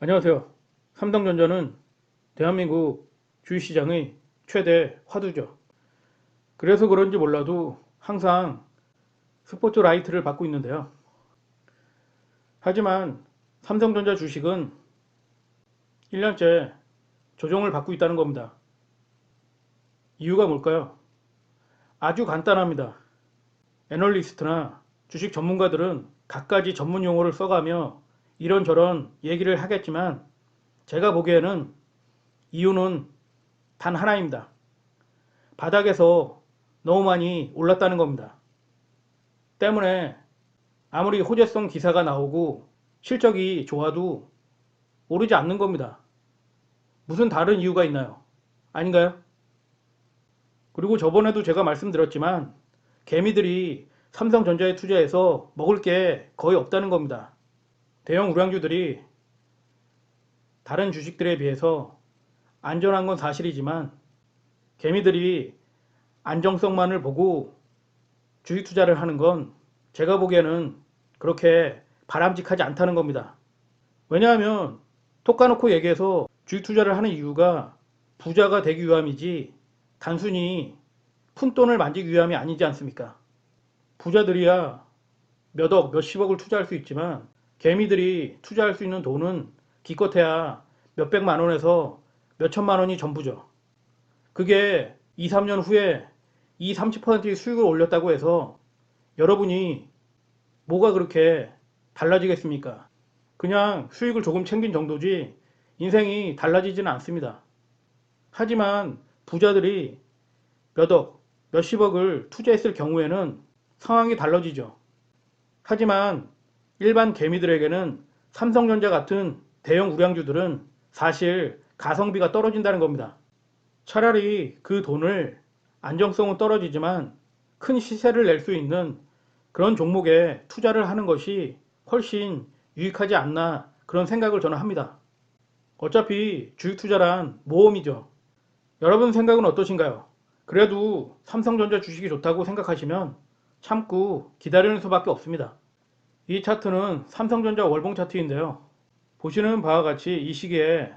안녕하세요. 삼성전자는 대한민국 주식시장의 최대 화두죠. 그래서 그런지 몰라도 항상 스포트라이트를 받고 있는데요. 하지만 삼성전자 주식은 1년째 조정을 받고 있다는 겁니다. 이유가 뭘까요? 아주 간단합니다. 애널리스트나 주식 전문가들은 갖가지 전문 용어를 써가며 이런저런 얘기를 하겠지만 제가 보기에는 이유는 단 하나입니다. 바닥에서 너무 많이 올랐다는 겁니다. 때문에 아무리 호재성 기사가 나오고 실적이 좋아도 오르지 않는 겁니다. 무슨 다른 이유가 있나요? 아닌가요? 그리고 저번에도 제가 말씀드렸지만 개미들이 삼성전자에 투자해서 먹을 게 거의 없다는 겁니다. 대형 우량주들이 다른 주식들에 비해서 안전한 건 사실이지만 개미들이 안정성만을 보고 주식 투자를 하는 건 제가 보기에는 그렇게 바람직하지 않다는 겁니다. 왜냐하면 톡 까놓고 얘기해서 주식 투자를 하는 이유가 부자가 되기 위함이지 단순히 푼돈을 만지기 위함이 아니지 않습니까? 부자들이야 몇억, 몇십억을 투자할 수 있지만 개미들이 투자할 수 있는 돈은 기껏해야 몇백만 원에서 몇천만 원이 전부죠. 그게 2, 3년 후에 2, 30%의 수익을 올렸다고 해서 여러분이 뭐가 그렇게 달라지겠습니까? 그냥 수익을 조금 챙긴 정도지 인생이 달라지지는 않습니다. 하지만 부자들이 몇억, 몇십억을 투자했을 경우에는 상황이 달라지죠. 하지만 일반 개미들에게는 삼성전자 같은 대형 우량주들은 사실 가성비가 떨어진다는 겁니다. 차라리 그 돈을 안정성은 떨어지지만 큰 시세를 낼 수 있는 그런 종목에 투자를 하는 것이 훨씬 유익하지 않나 그런 생각을 저는 합니다. 어차피 주식 투자란 모험이죠. 여러분 생각은 어떠신가요? 그래도 삼성전자 주식이 좋다고 생각하시면 참고 기다리는 수밖에 없습니다. 이 차트는 삼성전자 월봉 차트인데요. 보시는 바와 같이 이 시기에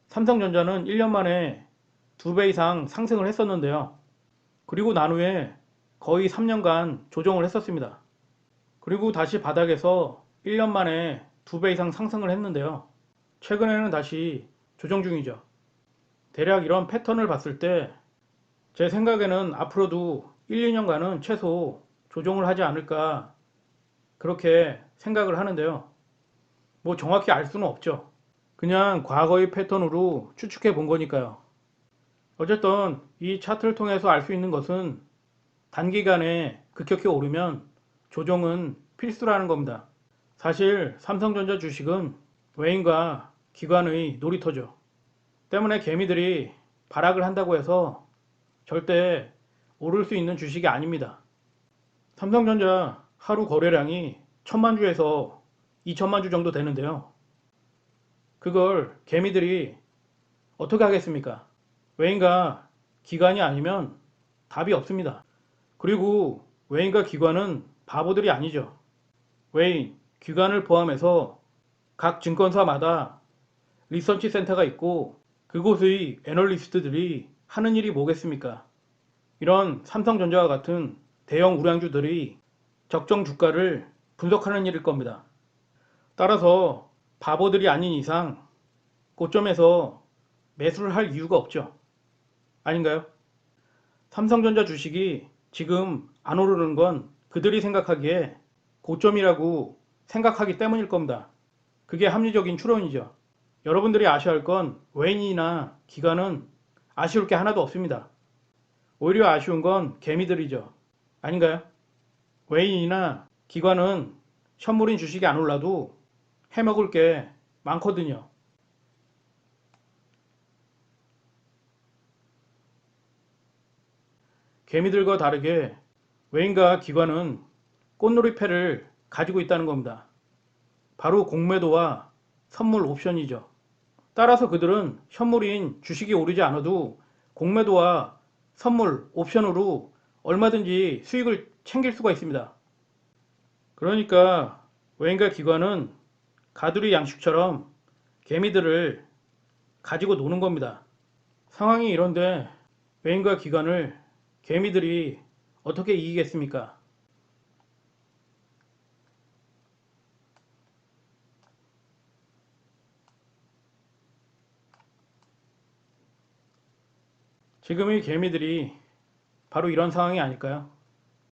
삼성전자는 1년 만에 2배 이상 상승을 했었는데요. 그리고 난 후에 거의 3년간 조정을 했었습니다. 그리고 다시 바닥에서 1년 만에 2배 이상 상승을 했는데요. 최근에는 다시 조정 중이죠. 대략 이런 패턴을 봤을 때 제 생각에는 앞으로도 1, 2년간은 최소 조정을 하지 않을까 그렇게 생각을 하는데요. 뭐 정확히 알 수는 없죠. 그냥 과거의 패턴으로 추측해 본 거니까요. 어쨌든 이 차트를 통해서 알 수 있는 것은 단기간에 급격히 오르면 조정은 필수라는 겁니다. 사실 삼성전자 주식은 외인과 기관의 놀이터죠. 때문에 개미들이 발악을 한다고 해서 절대 오를 수 있는 주식이 아닙니다. 삼성전자 하루 거래량이 1000만 주에서 2000만 주 정도 되는데요. 그걸 개미들이 어떻게 하겠습니까? 외인과 기관이 아니면 답이 없습니다. 그리고 외인과 기관은 바보들이 아니죠. 외인, 기관을 포함해서 각 증권사마다 리서치 센터가 있고 그곳의 애널리스트들이 하는 일이 뭐겠습니까? 이런 삼성전자와 같은 대형 우량주들이 적정 주가를 분석하는 일일 겁니다. 따라서 바보들이 아닌 이상 고점에서 매수를 할 이유가 없죠. 아닌가요? 삼성전자 주식이 지금 안 오르는 건 그들이 생각하기에 고점이라고 생각하기 때문일 겁니다. 그게 합리적인 추론이죠. 여러분들이 아셔야 할 건 외인이나 기관은 아쉬울 게 하나도 없습니다. 오히려 아쉬운 건 개미들이죠. 아닌가요? 외인이나 기관은 현물인 주식이 안 올라도 해먹을 게 많거든요. 개미들과 다르게 외인과 기관은 꽃놀이패를 가지고 있다는 겁니다. 바로 공매도와 선물 옵션이죠. 따라서 그들은 현물인 주식이 오르지 않아도 공매도와 선물 옵션으로 얼마든지 수익을 챙길 수가 있습니다. 그러니까 외인과 기관은 가두리 양식처럼 개미들을 가지고 노는 겁니다. 상황이 이런데 웨인과 기관을 개미들이 어떻게 이기겠습니까? 지금 이 개미들이 바로 이런 상황이 아닐까요?